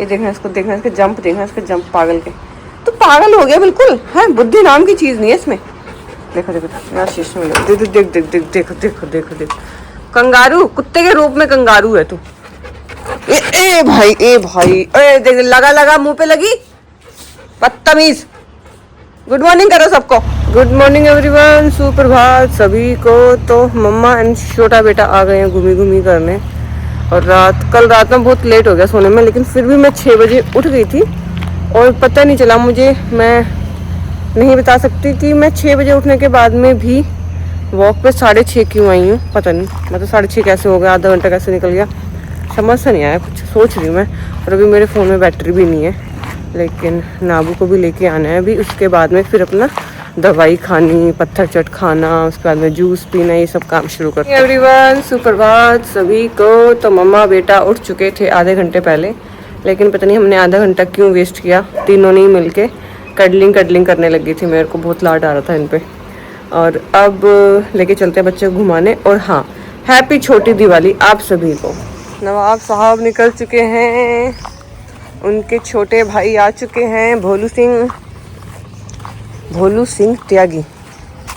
ये देखना इसको, देखना इसके जंप, देखना इसके जंप, पागल के। तो पागल हो गया बिल्कुल है, बुद्धि नाम की चीज नहीं है इसमें। देखो देखो यार शीश में देख देख देख देख देख देखो देखो देखो देखो, कंगारू, कुत्ते के रूप में कंगारू है तू। ए भाई, ए भाई, ए देख, लगा लगा मुंह पे लगी, बदतमीज। गुड मॉर्निंग करो सबको। गुड मॉर्निंग एवरीवन, सुप्रभात सभी को। तो मम्मा एंड छोटा बेटा आ गए हैं घूमी घूमी करने। और कल रात में बहुत लेट हो गया सोने में, लेकिन फिर भी मैं 6 बजे उठ गई थी और पता नहीं चला मुझे। मैं नहीं बता सकती कि मैं 6 बजे उठने के बाद में भी वॉक पे 6:30 क्यों आई हूँ, पता नहीं। मतलब 6:30 कैसे हो गया, आधा घंटा कैसे निकल गया, समझ से नहीं आया कुछ। सोच रही हूँ मैं। और अभी मेरे फ़ोन में बैटरी भी नहीं है, लेकिन नाबू को भी लेके आना है अभी। उसके बाद में फिर अपना दवाई खानी, पत्थर चट खाना, उसके बाद में जूस पीना, ये सब काम शुरू करते हैं। एवरीवन, सुप्रभात सभी को। तो मम्मा बेटा उठ चुके थे आधे घंटे पहले, लेकिन पता नहीं हमने आधा घंटा क्यों वेस्ट किया। तीनों ने मिल के कडलिंग करने लगी थी, मेरे को बहुत लाड आ रहा था इन पर। और अब लेके चलते हैं बच्चे को घुमाने। और हाँ, हैप्पी छोटी दिवाली आप सभी को। नवाब साहब निकल चुके हैं, उनके छोटे भाई आ चुके हैं, भोलू सिंह त्यागी।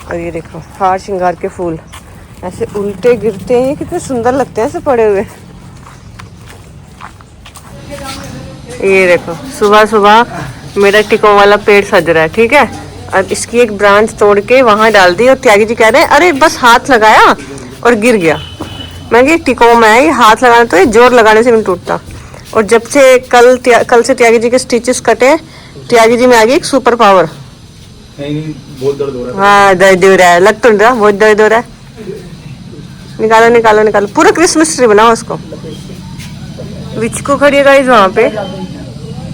और ये देखो हार श्रृंगार के फूल ऐसे उल्टे गिरते हैं, कितने सुंदर लगते हैं ऐसे पड़े हुए। ये देखो सुबह सुबह मेरा टिकों वाला पेड़ सज रहा है, ठीक है। अब इसकी एक ब्रांच तोड़ के वहां डाल दी और त्यागी जी कह रहे हैं अरे बस हाथ लगाया और गिर गया। मैं कि टिकों में है, ये हाथ लगाना तो ये जोर लगाने से नहीं टूटता। और जब से कल से त्यागी जी के स्टिचेस कटे, त्यागी जी में आ गई एक सुपर पावर। नहीं, बहुत दर्द हो रहा है। हाँ दर्द हो रहा है, लग तो नहीं रहा, बहुत दर्द हो रहा है। निकालो निकालो निकालो, पूरा क्रिसमस ट्री बनाओ उसको। विचकू खड़ी है गाइस वहाँ पे,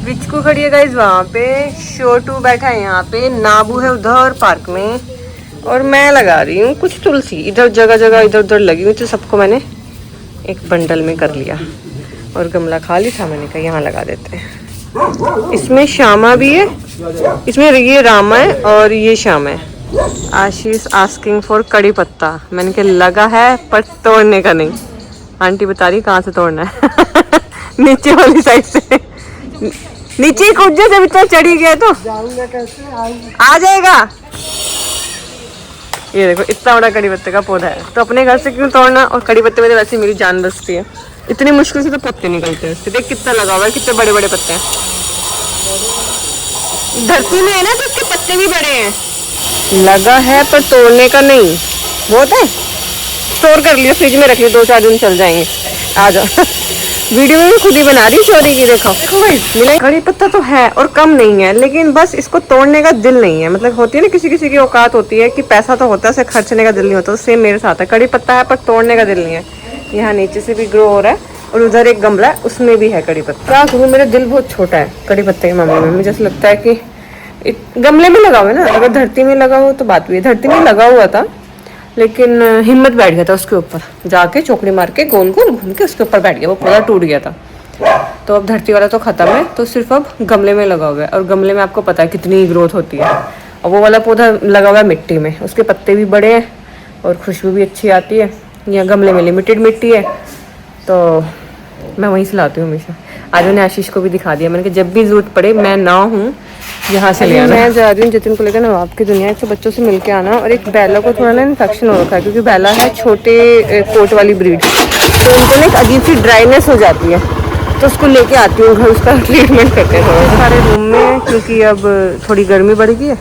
विचकू खड़ी है गाइस वहाँ पे, छोटू बैठा है यहाँ पे, नाबू है उधर पार्क में, और मैं लगा रही हूँ कुछ तुलसी। इधर जगह जगह इधर उधर लगी हुई, तो सबको मैंने एक बंडल में कर लिया। और गमला खाली था, मैंने कहा यहाँ लगा देते हैं। इसमें श्यामा भी है, इसमें ये रामा है और ये श्यामा है। आशीष आस्किंग फॉर कड़ी पत्ता, मैंने कहा लगा है पर तोड़ने का नहीं। आंटी बता रही कहाँ से तोड़ना है नीचे वाली साइड से। नीचे कूद जा, जब इतना चढ़ी गया तो जाऊंगा कैसे, आ जाएगा। ये देखो इतना बड़ा कड़ी पत्ते का पौधा है, तो अपने घर से क्यों तोड़ना। और कड़ी पत्ते में तो वैसे मेरी जान बसती है, इतनी मुश्किल से तो पत्ते निकलते हैं। देख कितना लगा हुआ है, कितने बड़े बड़े पत्ते हैं। धरती में है ना तो उसके पत्ते भी बड़े हैं। लगा है पर तोड़ने का नहीं। बहुत है, स्टोर कर लिया, फ्रिज में रख लिया, 2-4 दिन चल जाएंगे। आ जाओ वीडियो में खुद ही बना रही चोरी की। देखो देखो भाई, मिला कड़ी पत्ता तो है और कम नहीं है, लेकिन बस इसको तोड़ने का दिल नहीं है। मतलब होती है ना किसी किसी की औकात होती है कि पैसा तो होता है, उसे खर्चने का दिल नहीं होता। सेम मेरे साथ है, कड़ी पत्ता है पर तोड़ने का दिल नहीं है। यहाँ नीचे से भी ग्रो हो रहा है और उधर एक गमला है, उसमें भी है कड़ी पत्ता। क्या करूँ, मेरा दिल बहुत छोटा है कड़ी पत्ते के मामले में। मुझे जैसे लगता है कि गमले में लगा हुआ है ना, अगर धरती में लगा हो तो बात हुई है। धरती में लगा हुआ था, लेकिन हिम्मत बैठ गया था उसके ऊपर, जाके चौकड़ी मार के गोल गोल घूम के उसके ऊपर बैठ गया, वो पौधा टूट गया था। तो अब धरती वाला तो खत्म है, तो सिर्फ अब गमले में लगा हुआ है। और गमले में आपको पता है कितनी ग्रोथ होती है। और वो वाला पौधा लगा हुआ है मिट्टी में, उसके पत्ते भी बड़े हैं और खुशबू भी अच्छी आती है। यहाँ गमले में लिमिटेड मिट्टी है, तो मैं वहीं से लाती हूँ हमेशा। आज मैंने आशीष को भी दिखा दिया, मैंने कहा जब भी जरूरत पड़े मैं ना हूँ यहाँ से ले आना। मैं जा रही हूँ जतिन को लेकर नवाब की दुनिया, तो बच्चों से मिलके आना। और एक बेला को थोड़ा ना इन्फेक्शन हो रखा है, क्योंकि बेला है छोटे कोट वाली ब्रीड, तो उनको ना एक अजीब सी ड्राइनेस हो जाती है। तो उसको लेके आती हूँ घर, उसका ट्रीटमेंट करते हैं थोड़ा सारे रूम में, क्योंकि अब थोड़ी गर्मी बढ़ गई है।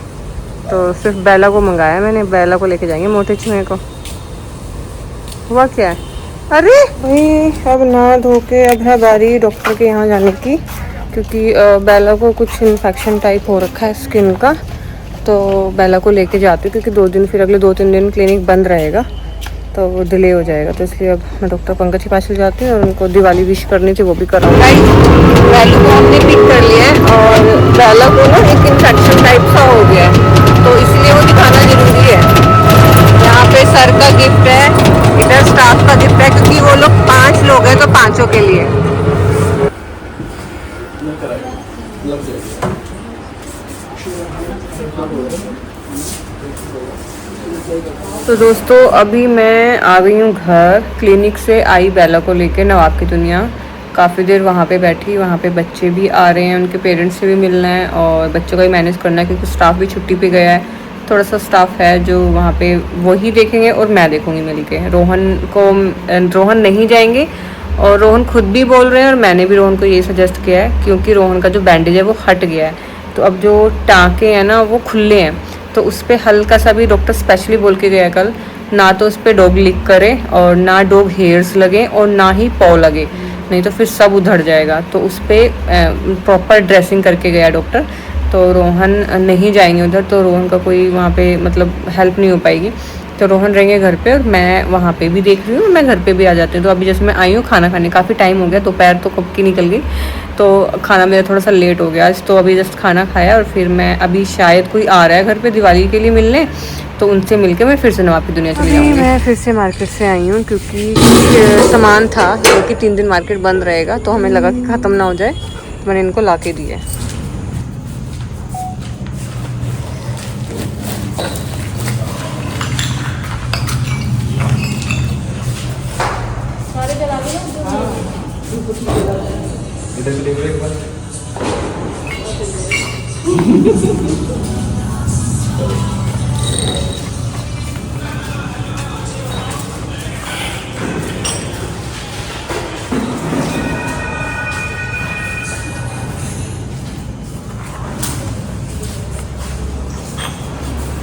तो सिर्फ बेला को मंगाया मैंने, बेला को लेके जाएंगे मोटे चूहे को। हुआ क्या है, अरे भाई अब नहा धो के अब है बारी डॉक्टर के यहाँ जाने की, क्योंकि बेला को कुछ इन्फेक्शन टाइप हो रखा है स्किन का। तो बेला को लेके जाती हूँ, क्योंकि 2 दिन फिर अगले 2-3 दिन क्लिनिक बंद रहेगा, तो वो डिले हो जाएगा। तो इसलिए अब मैं डॉक्टर पंकज के पास चल जाती हूँ और उनको दिवाली विश करनी थी, वो भी कराऊँ। बेला को हमने पिक कर लिया है और बेला को ना एक इन्फेक्शन टाइप सा हो गया है, तो इसलिए वो दिखाना जरूरी है। यहाँ पे सर का गिफ्ट है, इधर स्टाफ का गिफ्ट है, क्योंकि वो लोग 5 लोग हैं तो 5 के लिए। तो दोस्तों अभी मैं आ गई हूँ घर, क्लिनिक से आई बेला को लेके नवाब की दुनिया। काफ़ी देर वहाँ पे बैठी। वहाँ पे बच्चे भी आ रहे हैं, उनके पेरेंट्स से भी मिलना है और बच्चों का भी मैनेज करना है क्योंकि स्टाफ भी छुट्टी पे गया है। थोड़ा सा स्टाफ है जो वहाँ पे वही देखेंगे और मैं देखूँगी मिल के। रोहन नहीं जाएंगे और रोहन खुद भी बोल रहे हैं और मैंने भी रोहन को ये सजेस्ट किया है क्योंकि रोहन का जो बैंडेज है वो हट गया है, तो अब जो टाँके हैं ना वो खुले हैं, तो उस पर हल्का सा भी डॉक्टर स्पेशली बोल के गया कल, ना तो उस पर डॉग लिक करे और ना डॉग हेयर्स लगे और ना ही पॉ लगे, नहीं तो फिर सब उधड़ जाएगा। तो उस पर प्रॉपर ड्रेसिंग करके गया डॉक्टर। तो रोहन नहीं जाएंगे उधर, तो रोहन का कोई वहाँ पे मतलब हेल्प नहीं हो पाएगी, तो रोहन रहेंगे घर पे और मैं वहाँ पे भी देख रही हूँ, मैं घर पे भी आ जाती हूँ। तो अभी जैसे मैं आई हूँ खाना खाने, काफ़ी टाइम हो गया, दोपहर तो कब की निकल गई, तो खाना मेरा थोड़ा सा लेट हो गया आज। तो अभी जस्ट खाना खाया और फिर मैं अभी शायद कोई आ रहा है घर पे दिवाली के लिए मिलने, तो उनसे मिलके मैं फिर से नवाब की दुनिया चली जाऊँगी। मैं फिर से मार्केट से आई हूँ क्योंकि सामान था क्योंकि 3 दिन मार्केट बंद रहेगा, तो हमें लगा कि ख़त्म ना हो जाए, तो मैंने इनको ला के दिए। इधर से देखो एक बार।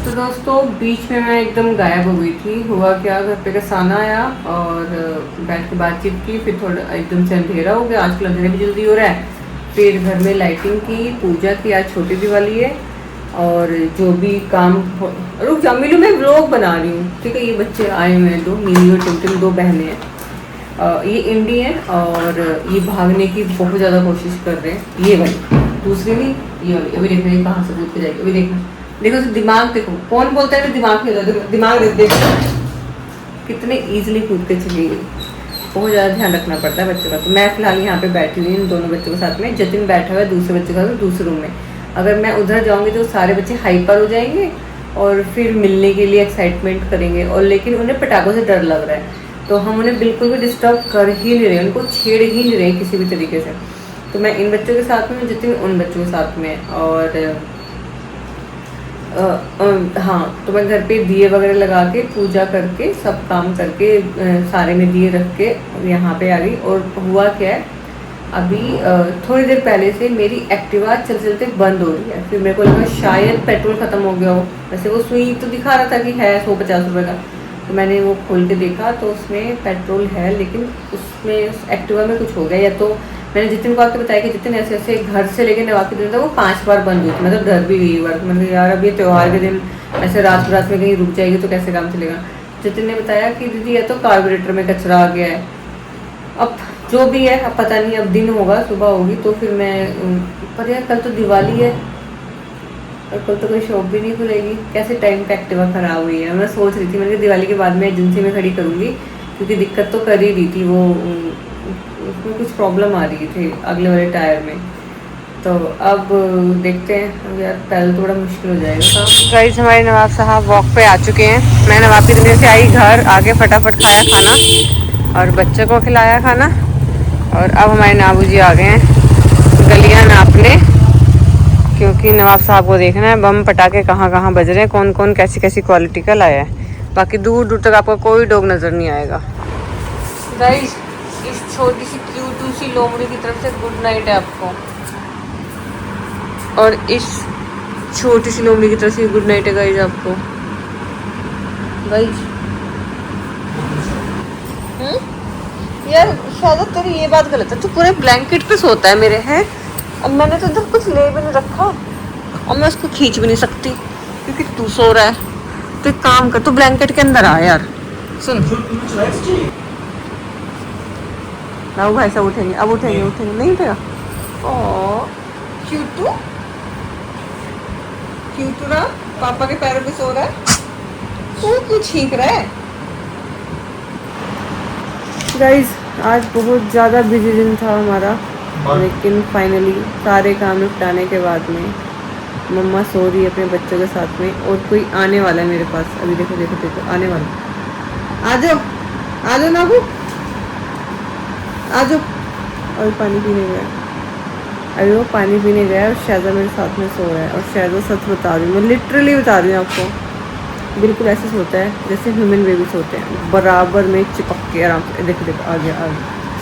तो दोस्तों बीच में मैं एकदम गायब हो गई थी। हुआ क्या, घर पे का साना आया और बैठ के बातचीत की, फिर थोड़ा एकदम से अंधेरा हो गया, आजकल अंधेरा भी जल्दी हो रहा है। फिर घर में लाइटिंग की, पूजा की, आज छोटी दिवाली है और जो भी काम रुक जा मिलू, मैं व्लॉग बना रही हूँ, ठीक है। ये बच्चे आए हुए हैं, 2 मिनी और टिमटिम, 2 बहनें हैं। ये इंडी है और ये भागने की बहुत ज़्यादा कोशिश कर रहे हैं। ये वाली दूसरी नहीं, ये वाली। अभी देख रहे हैं कहाँ से कूद के जाएगी, अभी देखना, देखो दिमाग देखो, कौन बोलता है दिमाग नहीं होता, दिमाग देखो कितने इजीली कूद के चली गई। बहुत ज़्यादा ध्यान रखना पड़ता है बच्चों का। तो मैं फिलहाल यहाँ पे बैठी हुई इन दोनों बच्चों के साथ में, जतिन बैठा हुआ है दूसरे बच्चे का दूसरे रूम में। अगर मैं उधर जाऊँगी तो सारे बच्चे हाइपर हो जाएंगे और फिर मिलने के लिए एक्साइटमेंट करेंगे, और लेकिन उन्हें पटाखों से डर लग रहा है, तो हम उन्हें बिल्कुल भी डिस्टर्ब कर ही नहीं रहे, उनको छेड़ ही नहीं रहे किसी भी तरीके से। तो मैं इन बच्चों के साथ में, जतिन उन बच्चों के साथ में। और हाँ, तो मैं घर पे दिए वगैरह लगा के पूजा करके सब काम करके सारे में दिए रख के यहाँ पे आ गई। और हुआ क्या है, अभी थोड़ी देर पहले से मेरी एक्टिवा चलते चलते बंद हो रही है। फिर मेरे को लगा शायद पेट्रोल ख़त्म हो गया हो, वैसे वो सुई तो दिखा रहा था कि है 150 रुपये का, तो मैंने वो खोल के देखा तो उसमें पेट्रोल है, लेकिन उसमें उस एक्टिवा में कुछ हो गया। या तो मैंने जितिन को आके बताया कि जितिन ऐसे ऐसे घर से लेके नवाब के दिन तक वो 5 बार बंद हुई थी, मतलब डर भी गई बार। मैंने यार अब ये त्यौहार के दिन ऐसे रात में कहीं रुक जाएगी तो कैसे काम चलेगा। जितिन ने बताया कि दीदी या तो कार्बोरेटर में कचरा आ गया है, अब जो भी है, अब पता नहीं, अब दिन होगा, सुबह होगी तो फिर मैं, पर यार कल तो दिवाली है और कल तो कोई शॉप भी नहीं खुलेगी, कैसे टाइम पे एक्टिवा ख़राब हुई है। मैं सोच रही थी, मैंने दिवाली के बाद में एजेंसी में खड़ी करूँगी क्योंकि दिक्कत तो कर ही रही थी, वो उसमें कुछ प्रॉब्लम आ रही थी अगले वाले टायर में। तो अब देखते हैं, यार पहले तो बड़ा मुश्किल हो जाएगा। गाइस हमारे नवाब साहब वॉक पे आ चुके हैं। मैं नवाब की दुनिया से आई घर, आके फटाफट खाया खाना और बच्चे को खिलाया खाना, और अब हमारे नाबू जी आ गए हैं गलियां नापने, क्योंकि नवाब साहब को देखना है बम पटाखे कहाँ कहाँ बज रहे हैं, कौन कौन कैसी कैसी क्वालिटी का लाया है। बाकी दूर दूर तक आपको कोई डॉग नज़र नहीं आएगा। गाइस इस छोटी सी क्यूट सी लोमड़ी की तरफ से गुड नाइट है आपको, और इस छोटी सी लोमड़ी की तरफ से गुड नाइट है गाइस आपको। गाइस यार शायद तेरी ये बात गलत है, तू पूरे ब्लैंकेट पे सोता है मेरे, हैं। अब मैंने तो इधर कुछ ले भी नहीं रखा और मैं उसको खींच भी नहीं सकती क्योंकि तू सो रहा है। तो एक काम कर, तू ब्लैंकेट के अंदर आ यार। सुन ना भाई साहब उठेंगे, अब उठेंगे, उठेंगे नहीं उठेगा। ओ क्यूटू क्यूटू ना पापा के पैरों पे सो रहा है, तू क्यों छींक रहा है। गाइस आज बहुत ज़्यादा बिजी दिन था हमारा, लेकिन फाइनली सारे काम निपटाने के बाद में मम्मा सो रही है अपने बच्चों के साथ में, और कोई आने वाला है मेरे पास। अभी देखो देखो देखो आने वाला, आ जाओ आ जाओ नाबू आ जाओ। और पानी पीने गया। अभी वो पानी पीने गया और शहज़ा मेरे साथ में सो रहा है। और शहज़ा सच बता रही हूँ, मैं लिटरली बता रही हूँ आपको, बिल्कुल ऐसे सोता है जैसे ह्यूमन बेबी सोते हैं, बराबर में चिपक के आराम से। देखो देखो आ गया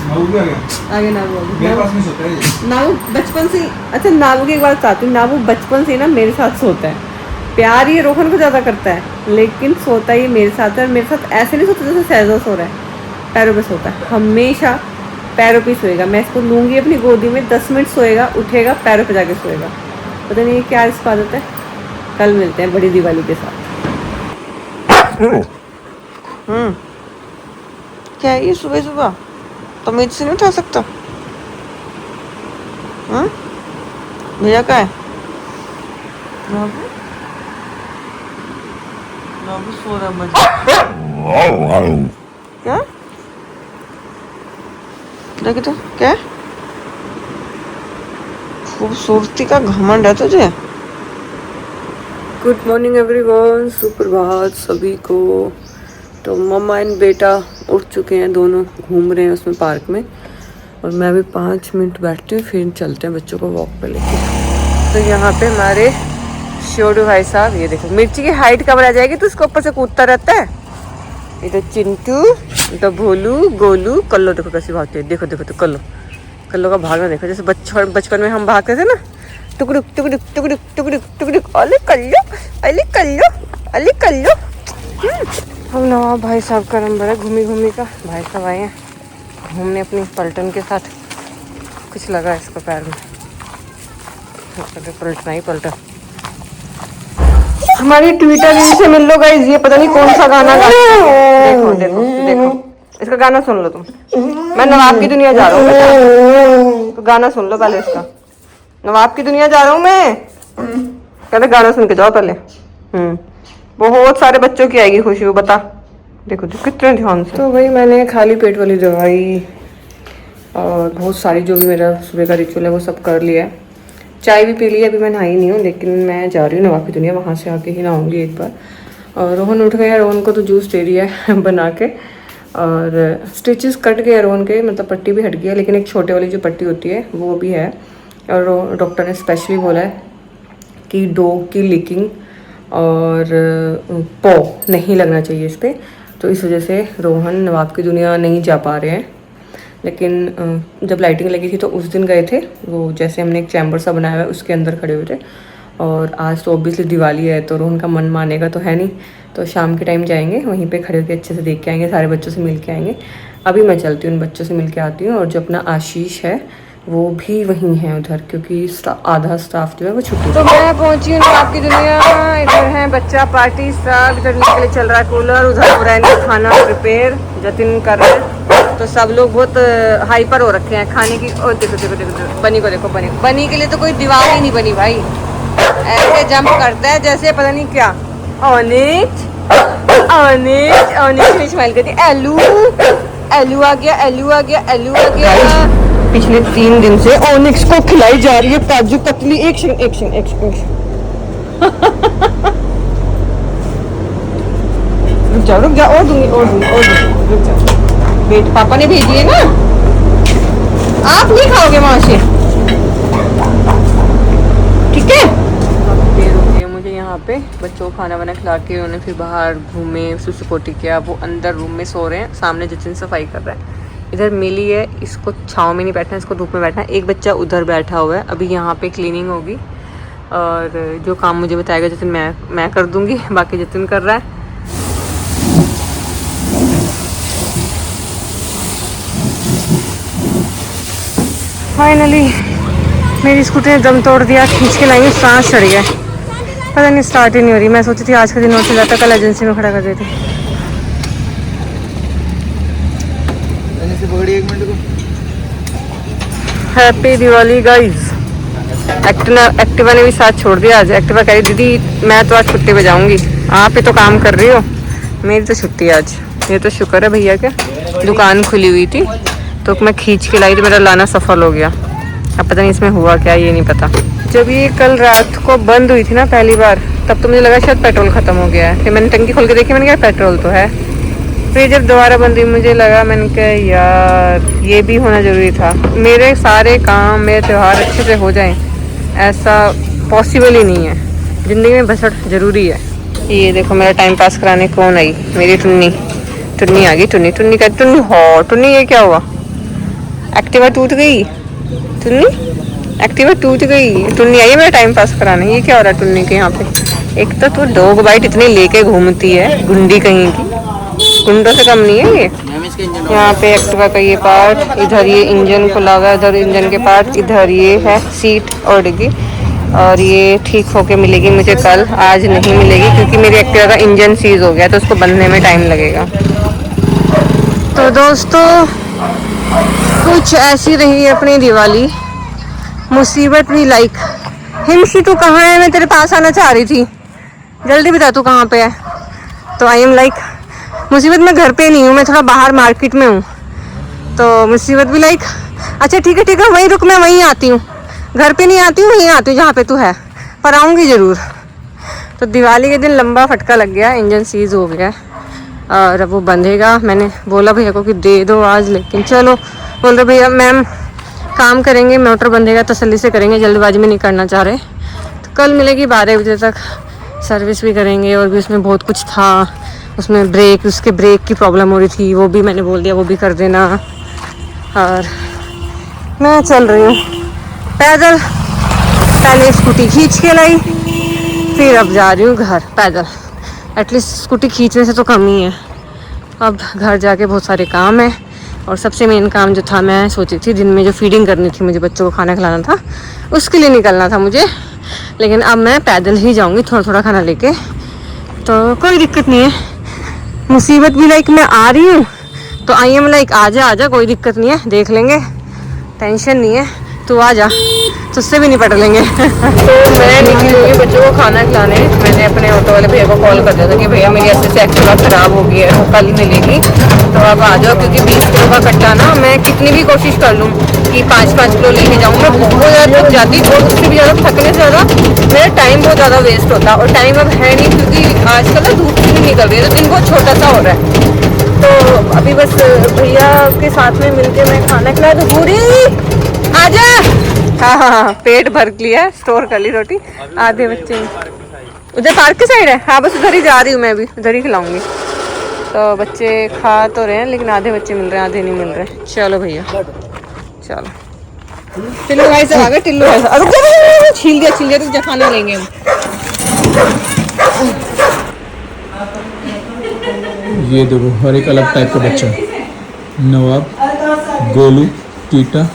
नाऊ भी आ गया। आगे नाबू आ मेरे गया। पास नहीं सोता है ये। नाबू बचपन से अच्छा नाबू की एक बात बताती हूँ, नाबू बचपन से ना मेरे साथ सोता है। प्यार ये रोहन को ज़्यादा करता है, लेकिन सोता ही मेरे साथ है। और मेरे साथ ऐसे नहीं सोता जैसे सहजा सो रहा है, पैरों पे सोता है, हमेशा पैरों पे सोएगा। मैं इसको लूँगी अपनी गोदी में, 10 मिनट सोएगा, उठेगा, पैरों पे जाके सोएगा। पता नहीं क्या इसकी आदत है। कल मिलते हैं बड़ी दिवाली के साथ। क्या है ये सुबह सुबह तमीज से नहीं उठा सकता? भैया का है सो रहा मजा। क्या देखो तो क्या खूबसूरती का घमंड है तुझे। गुड मॉर्निंग एवरीवन, सुप्रभात सभी को। तो मम्मा एंड बेटा उठ चुके हैं, दोनों घूम रहे हैं उसमें पार्क में। और मैं भी 5 मिनट बैठती हूँ, फिर चलते हैं बच्चों को वॉक पे लेके। तो यहाँ पे हमारे शोडू भाई साहब, ये देखो मिर्ची की हाइट कम रह जाएगी तो उसके ऊपर से कूदता रहता है। इधर चिंटू, इधर भोलू, गोलू, कल्लो देखो कैसी भागती है। देखो देखो तो कल्लो का भागना देखो, जैसे बचपन में हम भागते थे ना, टुकड़ुक टुकड़ुक टुकड़ुक टुकड़ुक टुकड़ुक, अले कल्लो अले कल्लो अले कल्लो। हम नवाब भाई साहब का नंबर है घूमी का। भाई साहब आए हैं घूमने अपनी पलटन के साथ। कुछ लगा इसको पैर में, पलटना ही पलटन। हमारी ट्विटर रील से मिल लो गाइस, ये पता नहीं कौन सा गाना गा। देखो देखो देखो इसका गाना सुन लो तुम। मैं नवाब की दुनिया जा रहा हूँ, तो गाना सुन लो पहले इसका। नवाब की दुनिया जा रहा हूँ मैं, कहते गाना सुन के जाओ पहले। बहुत सारे बच्चों की आएगी खुशी, वो बता। देखो तो कितने ध्यान से। तो भाई मैंने खाली पेट वाली दवाई और बहुत सारी जो भी मेरा सुबह का रिचुअल है वो सब कर लिया है। चाय भी पी ली है, अभी मैं नहाई नहीं हूँ, लेकिन मैं जा रही हूँ नवाब की दुनिया, वहाँ से आके ही नहाऊंगी एक बार। और रोहन उठ गया, रोहन को तो जूस दे दिया है बना के। और स्टिचेस कट गए रोहन के, मतलब पट्टी भी हट गई है, लेकिन एक छोटे वाली जो पट्टी होती है वो भी है। और डॉक्टर ने स्पेशली बोला है कि डॉग की लीकिंग और पॉ नहीं लगना चाहिए इस पर। तो इस वजह से रोहन नवाब की दुनिया नहीं जा पा रहे हैं। लेकिन जब लाइटिंग लगी थी तो उस दिन गए थे, वो जैसे हमने एक चैम्बर सा बनाया हुआ है उसके अंदर खड़े हुए थे। और आज तो ऑब्वियसली दिवाली है तो रोहन का मन मानेगा तो है नहीं, तो शाम के टाइम जाएंगे, वहीं पे खड़े होकर अच्छे से देख के आएंगे, सारे बच्चों से मिल के आएंगे। अभी मैं चलती हूँ, उन बच्चों से मिल के आती हूँ। और जो अपना आशीष है वो भी वहीं है उधर, क्योंकि आधा स्टाफ जो है वो छुट्टी। तो मैं पहुंची हूँ आपकी दुनिया। इधर है बच्चा पार्टी सब, इधर के लिए चल रहा है कूलर, उधर हो रहा है खाना प्रिपेयर, जतिन कर रहे हैं। तो सब लोग बहुत हाइपर हो रखे हैं खाने की। और देखो देखो देखो बनी को देखो, बनी के लिए तो कोई दीवार ही नहीं बनी भाई, ऐसे जंप करता है जैसे पता नहीं क्या। ऑनिच स्माइल करती है। एलू आ गया, एलू आ गया, एलू आ गया। पिछले 3 दिन से ओनिक्स को खिलाई जा रही है kaju katli. Action action action action. रुक जा और दूंगी रुक जा। बेट पापा ने भेजी है ना, आप नहीं खाओगे वहां से, ठीक है। देर हो गई है मुझे यहाँ पे, बच्चों को खाना वाना खिला के उन्होंने फिर बाहर घूमे, सुसुपोटी किया। वो अंदर रूम में सो रहे हैं, सामने जतिन सफाई कर रहा है। इधर मिली है, इसको छाँव में नहीं बैठना, इसको धूप में बैठना है। एक बच्चा उधर बैठा हुआ है। अभी यहाँ पे क्लीनिंग होगी और जो काम मुझे बताएगा जतिन मैं कर दूंगी, बाकी जतिन कर रहा है। फाइनली मेरी स्कूटी ने दम तोड़ दिया, खींच के लाई, सांस चढ़ गया, पता नहीं स्टार्ट ही नहीं हो रही। मैं सोची थी आज का दिन और चल जाता, कल एजेंसी में खड़ा कर देती। Happy Diwali guys. एक्टिवा ने भी साथ छोड़ दिया आज। एक्टिवा कह रही दीदी मैं तो आज छुट्टी पे जाऊंगी, आप ही तो काम कर रही हो, मेरी तो छुट्टी है आज। ये तो शुक्र है भैया के, दुकान खुली हुई थी तो मैं खींच के लाई तो मेरा लाना सफल हो गया। अब पता नहीं इसमें हुआ क्या, ये नहीं पता। जब ये कल रात को बंद हुई थी ना पहली बार, तब तो मुझे लगा शायद पेट्रोल ख़त्म हो गया है। फिर मैंने टंकी खोल के देखी, मैंने कहा पेट्रोल तो है। फिर जब दोबारा बंद हुई मुझे लगा, मैंने कहा यार ये भी होना ज़रूरी था। मेरे सारे काम, मेरे त्यौहार अच्छे से हो जाएं, ऐसा पॉसिबल ही नहीं है। ज़िंदगी में बसट ज़रूरी है। ये देखो मेरा टाइम पास कराने कौन आई, मेरी टुन्नी। टुन्नी आ गई। टुन्नी टुन्नी का टुन्नी हो। टुन्नी ये क्या हुआ? एक्टिवा टूट गई। टुन्नी एक्टिवा टूट गई। टुन्नी आई है मेरा टाइम पास कराने। ये क्या हो रहा है टुन्नी के यहाँ पे? एक तो तू डॉग बाइट इतनी लेके घूमती है, गुंडी कहीं की। गुंडों से कम नहीं है ये। यहाँ पे एक्टिवा का ये पार्ट, इधर ये इंजन खुला हुआ है, इधर इंजन के पार्ट, इधर ये है सीट और डिग्गी। और ये ठीक होके मिलेगी मुझे कल, आज नहीं मिलेगी क्योंकि मेरी एक्टिवा का इंजन सीज हो गया तो उसको बनने में टाइम लगेगा। तो दोस्तों कुछ ऐसी रही अपनी दिवाली। मुसीबत भी लाइक। हिमशी तू कहाँ है? मैं तेरे पास आना चाह रही थी, जल्दी बता तू कहाँ पे है। तो आई एम लाइक मुसीबत मैं घर पे नहीं हूँ, मैं थोड़ा बाहर मार्केट में हूँ। तो मुसीबत भी लाइक अच्छा ठीक है वहीं रुक, मैं वहीं आती हूँ। घर पे नहीं आती हूँ, वहीं आती हूँ जहाँ पे तू है, पर आऊँगी ज़रूर। तो दिवाली के दिन लंबा फटका लग गया, इंजन सीज हो गया और अब वो बंधेगा। मैंने बोला भैया को कि दे दो आज, लेकिन चलो बोल रहे भैया मैम काम करेंगे, मोटर बंधेगा तसल्ली से करेंगे, जल्दबाजी में नहीं करना चाह रहे। तो कल मिलेगी 12 बजे तक, सर्विस भी करेंगे। और भी उसमें बहुत कुछ था, उसमें उसके ब्रेक की प्रॉब्लम हो रही थी, वो भी मैंने बोल दिया वो भी कर देना। और मैं चल रही हूँ पैदल, पहले स्कूटी खींच के लाई, फिर अब जा रही हूँ घर पैदल। एटलीस्ट स्कूटी खींचने से तो कम ही है। अब घर जाके बहुत सारे काम है और सबसे मेन काम जो था, मैं सोची थी दिन में जो फीडिंग करनी थी, मुझे बच्चों को खाना खिलाना था, उसके लिए निकलना था मुझे। लेकिन अब मैं पैदल ही जाऊँगी थोड़ा थोड़ा खाना लेके, तो कोई दिक्कत नहीं है। मुसीबत भी लाइक मैं आ रही हूँ तो आई एम लाइक आजा कोई दिक्कत नहीं है, देख लेंगे, टेंशन नहीं है, तू आ जा, तुझसे भी निपट लेंगे। तो मैं निकली हुई बच्चों को खाना खिलाने। मैंने अपने ऑटो वाले भैया को कॉल कर दिया था कि भैया मेरी ऐसे से एक्टिवा ख़राब हो गई है, वो कल मिलेगी तो आप आ जाओ। क्योंकि 20 किलो का कट्टा ना, मैं कितनी भी कोशिश कर लूँ कि 5-5 किलो लेके जाऊँ, मैं बहुत ज़्यादा थक जाती और उससे भी ज़्यादा थकने से ज़्यादा मेरा टाइम बहुत ज़्यादा वेस्ट होता। और टाइम अब है नहीं क्योंकि आजकल ना धूप नहीं निकल रही है, तो दिन बहुत छोटा सा हो रहा है। तो अभी बस भैया के साथ में मिलके मैं खाना खिला दूँ। पूरी आजा। हाँ, पेट भर लिया, स्टोर कर ली रोटी। आधे बच्चे उधर पार्क के साइड है। हाँ बस उधर ही जा रही हूँ, मैं भी उधर ही खिलाऊंगी। तो बच्चे खा तो रहे हैं लेकिन आधे बच्चे मिल रहे हैं, आधे नहीं मिल रहे। चलो भैया चलो। टिल्लू भाई से आ गए। टिल्लू भाई से छील दिया तो खाना लेंगे हम। ये देखो हर एक अलग टाइप का बच्चा, नवाब, गोलू, टीटा,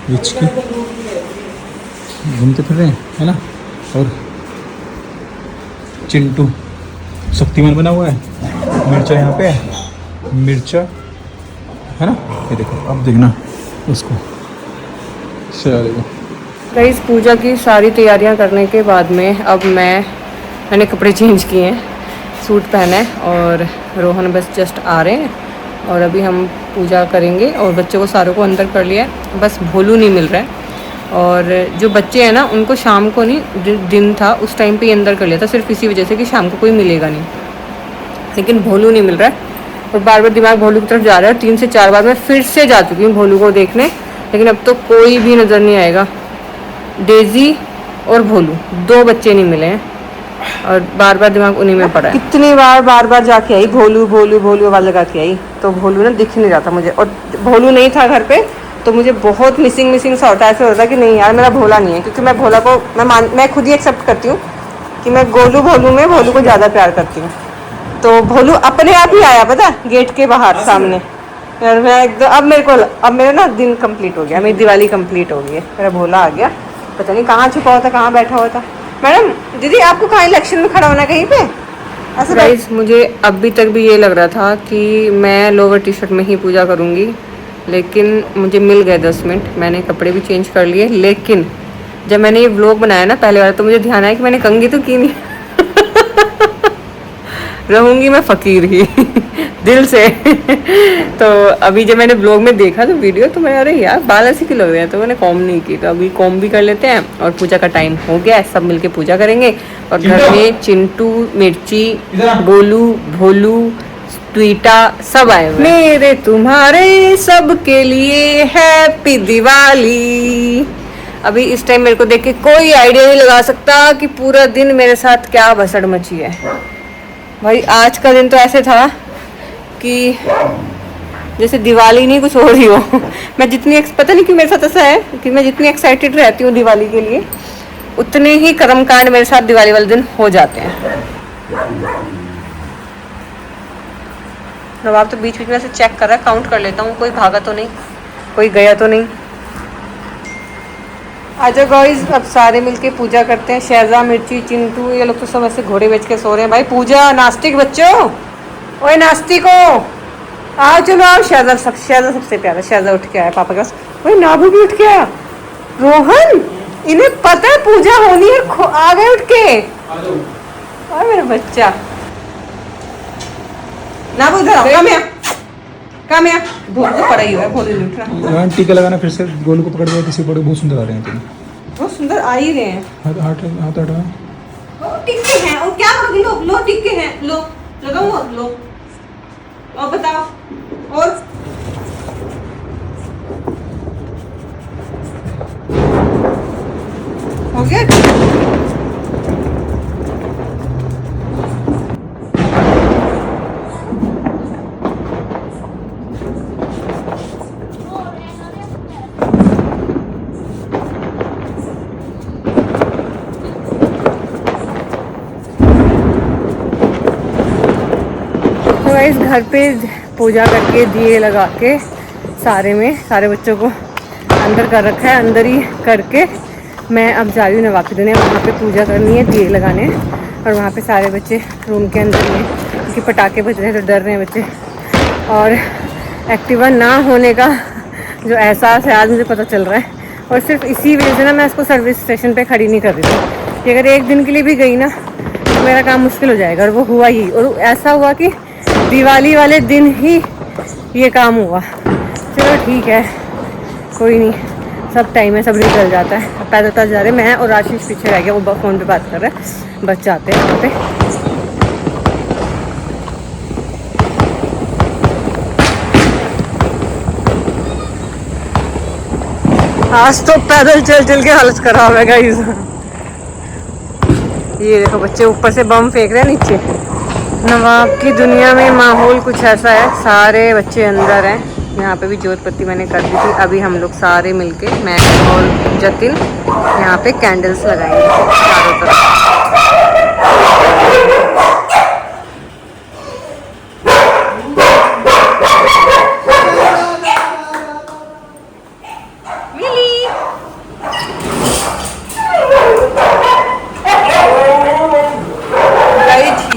विचकी घूमते फिर रहे हैं, है ना। और चिंटू शक्तिमान बना हुआ है। मिर्चा यहाँ पे है, मिर्चा है ना, ये देखो अब देखना उसको। चलो गाइस पूजा की सारी तैयारियां करने के बाद में अब मैंने कपड़े चेंज किए हैं, सूट पहना है और रोहन बस जस्ट आ रहे हैं और अभी हम पूजा करेंगे। और बच्चों को सारों को अंदर कर लिया है, बस भोलू नहीं मिल रहा है। और जो बच्चे हैं ना उनको शाम को नहीं, दिन था उस टाइम पे ही अंदर कर लिया था, सिर्फ इसी वजह से कि शाम को कोई मिलेगा नहीं। लेकिन भोलू नहीं मिल रहा है और बार बार दिमाग भोलू की तरफ जा रहा है। 3 से 4 बार मैं फिर से जा चुकी हूँ भोलू को देखने, लेकिन अब तो कोई भी नज़र नहीं आएगा। डेजी और भोलू 2 बच्चे नहीं मिले हैं और बार बार दिमाग उन्हीं में पड़ा है। कितनी बार जाके आई, भोलू आवाज़ लगा के आई तो भोलू ना दिख नहीं रहा था मुझे। और भोलू नहीं था घर पे तो मुझे बहुत मिसिंग सा होता है। ऐसे होता है कि नहीं यार मेरा भोला नहीं है, क्योंकि मैं भोला को मैं खुद ही एक्सेप्ट करती हूँ कि मैं भोलू में भोलू को ज़्यादा प्यार करती हूँ। तो भोलू अपने आप ही आया पता, गेट के बाहर सामने। यार मैं एकदम अब मेरा ना दिन कंप्लीट हो गया, मेरी दिवाली कंप्लीट हो गई है। मेरा भोला आ गया, पता नहीं कहाँ छुपा हुआ था, कहाँ बैठा हुआ था। मैडम दीदी आपको कहाँ इलेक्शन में खड़ा होना कहीं पे ऐसे? गाइस मुझे अभी तक भी ये लग रहा था कि मैं लोअर टी शर्ट में ही पूजा करूँगी, लेकिन मुझे मिल गए 10 मिनट। मैंने कपड़े भी चेंज कर लिए, लेकिन जब मैंने ये व्लॉग बनाया ना पहले वाला तो मुझे ध्यान आया कि मैंने कंघी तो की नहीं। रहूँगी मैं फ़कीर ही दिल से। तो अभी जब मैंने ब्लॉग में देखा तो वीडियो तो मैं अरे यार बाल ऐसे क्यों लग रहे हैं, तो मैंने कॉम नहीं की। तो अभी कॉम भी कर लेते हैं और पूजा का टाइम हो गया है, सब मिलके पूजा करेंगे। और घर में चिंटू, मिर्ची, गोलू, भोलू, ट्वीटा सब आए हुए। मेरे तुम्हारे सबके लिए हैप्पी दिवाली। अभी इस टाइम मेरे को देख के कोई आइडिया नहीं लगा सकता कि पूरा दिन मेरे साथ क्या भसड़ मची है। भाई आज का दिन तो ऐसे था कि जैसे दिवाली नहीं कुछ हो रही हो। मैं जितनी पता नहीं क्यों मेरे साथ ऐसा है कि मैं जितनी एक्साइटेड रहती हूँ दिवाली के लिए, उतने ही कर्मकांड मेरे साथ दिवाली वाले दिन हो जाते हैं। नवाब तो बीच बीच में से चेक कर रहा है, काउंट कर लेता हूँ कोई भागा तो नहीं, कोई गया तो नहीं। आजा गाइस, अब सारे मिलके पूजा करते हैं। शहजा, मिर्ची, चिंटू, ये लोग तो सब ऐसे घोड़े बेच के सो रहे हैं। भाई पूजा, नास्तिक बच्चों, ओए नास्तिको, आओ चलो आओ। शहजा सबसे प्यारा। शहजा उठ के आया पापा के पास। ओए नाबू भी उठ के आया। रोहन, इन्हें पता है पूजा होनी है, आ गए उठ के। ओए मेरा बच्चा नाबू, इधर आओ। कम यहाँ धूप तो पड़ा ही हुआ है, भोले नहीं उठ रहा। टीका लगाना फिर से, गोलू को पकड़ दिया किसी बड़े, बहुत सुंदर आ रहे हैं तुम, बहुत सुंदर आ ही रहे हैं। हाथ हटा। वो टिक्के हैं, और क्या करोगे? लो टिक्के हैं, लो लगाओ, लो। और बताओ, और हो गया? गाइस घर पे पूजा करके दिए लगा के सारे बच्चों को अंदर कर रखा है। अंदर ही करके मैं अब जा रही हूँ नवाब के देने। वहाँ पे पूजा करनी है, दिए लगाने, और वहाँ पे सारे बच्चे रूम के अंदर ही हैं क्योंकि पटाखे बज रहे हैं तो डर रहे हैं बच्चे। और एक्टिवा ना होने का जो एहसास है आज मुझे पता चल रहा है, और सिर्फ इसी वजह से ना मैं इसको सर्विस स्टेशन पर खड़ी नहीं कर रही थी कि अगर एक दिन के लिए भी गई ना तो मेरा काम मुश्किल हो जाएगा। और वो हुआ ही, और ऐसा हुआ कि दिवाली वाले दिन ही ये काम हुआ। चलो ठीक है, कोई नहीं, सब टाइम है, सब निकल जाता है। अब पैदल जा रहे, मैं और आशीष पीछे रह गया, वो फ़ोन पे बात कर रहा है। बच्चे आते हैं वहाँ पे। आज तो पैदल चल के हालत खराब है गाइस। ये देखो बच्चे ऊपर से बम फेंक रहे हैं नीचे। नवाब की दुनिया में माहौल कुछ ऐसा है, सारे बच्चे अंदर हैं। यहाँ पे भी जोत बत्ती मैंने कर दी थी। अभी हम लोग सारे मिलके, मैं और जतिन, यहाँ पे कैंडल्स लगाएंगे चारों तरफ।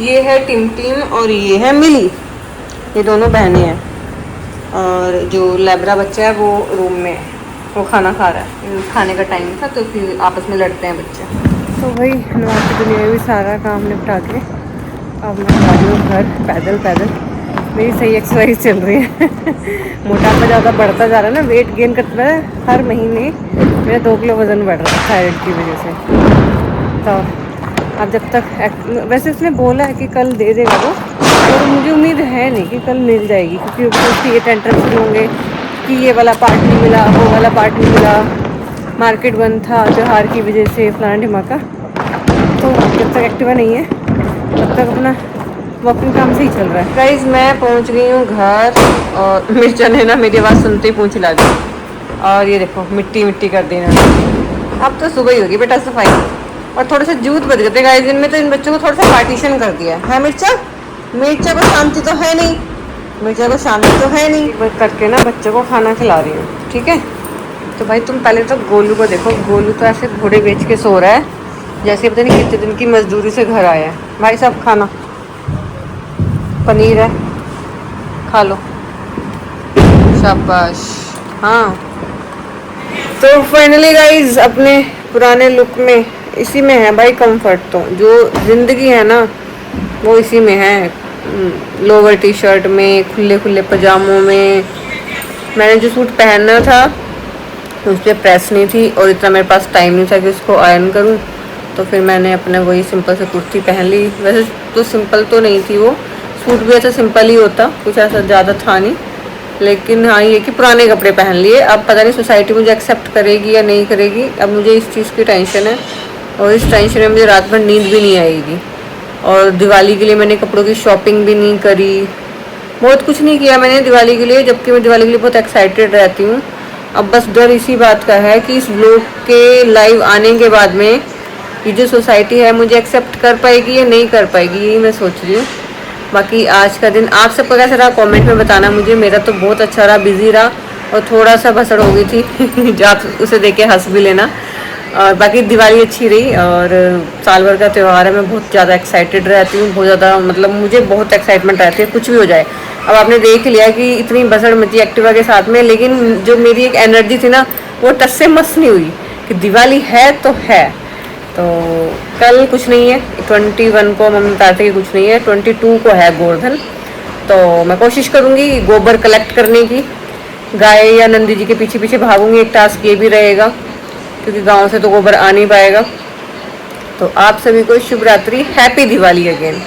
ये है टिम और ये है मिली, ये दोनों बहनें हैं। और जो लैब्रा बच्चा है वो रूम में, वो खाना खा रहा है। खाने का टाइम था तो फिर आपस में लड़ते हैं बच्चे। तो भाई नवाब की दुनिया में भी सारा काम निपटा के अब मैं जा रही हूँ घर पैदल। मेरी सही एक्सरसाइज चल रही है। मोटापा ज़्यादा बढ़ता जा रहा है ना, वेट गेन करता है हर महीने। मेरा 2 किलो वज़न बढ़ रहा है थायराइड की वजह से। तो अब जब तक वैसे उसने बोला है कि कल दे देगा वो, और मुझे उम्मीद है नहीं कि कल मिल जाएगी, क्योंकि उसके ये टेंशन शुरू होंगे कि ये वाला पार्ट नहीं मिला, वो वाला पार्ट नहीं मिला, मार्केट बंद था त्योहार की वजह से, फलाना ढिमाका। तो जब तक एक्टिवा नहीं है तब तक अपना वॉकिंग काम से ही चल रहा है। गाइस मैं पहुंच गई हूँ घर, और मिर्चा ने ना मेरी आवाज़ सुनते ही पूंछ हिला दी। और ये देखो मिट्टी कर देना। अब तो सुबह ही होगी बेटा सफाई। और थोड़े से जूत बच गए थे गाइस दिन में, तो इन बच्चों को थोड़ा सा पार्टीशन कर दिया है। मिर्चा को शांति तो है नहीं, करके ना बच्चों को खाना खिला रही हूँ, ठीक है। तो भाई तुम पहले तो गोलू को देखो, गोलू तो ऐसे घोड़े बेच के सो रहा है जैसे पता नहीं कितने दिन की मजदूरी से घर आया है। भाई साहब खाना, पनीर है, खा लो, शाबाश। हाँ तो फाइनली गाइज अपने पुराने लुक में इसी में है भाई कंफर्ट। तो जो ज़िंदगी है ना वो इसी में है, लोअर टी शर्ट में, खुले पजामों में। मैंने जो सूट पहनना था उस पर प्रेस नहीं थी, और इतना मेरे पास टाइम नहीं था कि उसको आयरन करूं, तो फिर मैंने अपना वही सिंपल से कुर्ती पहन ली। वैसे तो सिंपल तो नहीं थी वो, सूट भी ऐसा सिंपल ही होता, कुछ ऐसा ज़्यादा था नहीं, लेकिन हाँ ये कि पुराने कपड़े पहन लिए। अब पता नहीं सोसाइटी मुझे एक्सेप्ट करेगी या नहीं करेगी, अब मुझे इस चीज़ की टेंशन है, और इस टेंशन में मुझे रात भर नींद भी नहीं आएगी। और दिवाली के लिए मैंने कपड़ों की शॉपिंग भी नहीं करी, बहुत कुछ नहीं किया मैंने दिवाली के लिए, जबकि मैं दिवाली के लिए बहुत एक्साइटेड रहती हूँ। अब बस डर इसी बात का है कि इस व्लॉग के लाइव आने के बाद में ये जो सोसाइटी है मुझे एक्सेप्ट कर पाएगी या नहीं कर पाएगी, यही मैं सोच रही हूँ। बाकी आज का दिन आप सबका कैसा रहा कमेंट में बताना मुझे। मेरा तो बहुत अच्छा रहा, बिजी रहा, और थोड़ा सा भसड़ हो गई थी जो आप उसे देख के हंस भी लेना। और बाकी दिवाली अच्छी रही, और साल भर का त्यौहार है, मैं बहुत ज़्यादा एक्साइटेड रहती हूँ, बहुत ज़्यादा, मतलब मुझे बहुत एक्साइटमेंट रहती है कुछ भी हो जाए। अब आपने देख लिया कि इतनी भसड़ मची एक्टिवा के साथ में, लेकिन जो मेरी एक एनर्जी थी ना वो टस से मस नहीं हुई कि दिवाली है तो है। तो कल कुछ नहीं है, 21 को मम्मी बताते कि कुछ नहीं है, 22 को है गोवर्धन। तो मैं कोशिश करूँगी गोबर कलेक्ट करने की, गाय या नंदी जी के पीछे पीछे भागूंगी, एक टास्क ये भी रहेगा क्योंकि गांव से तो गोबर आ नहीं पाएगा। तो आप सभी को शुभ रात्रि, हैप्पी दिवाली अगेन।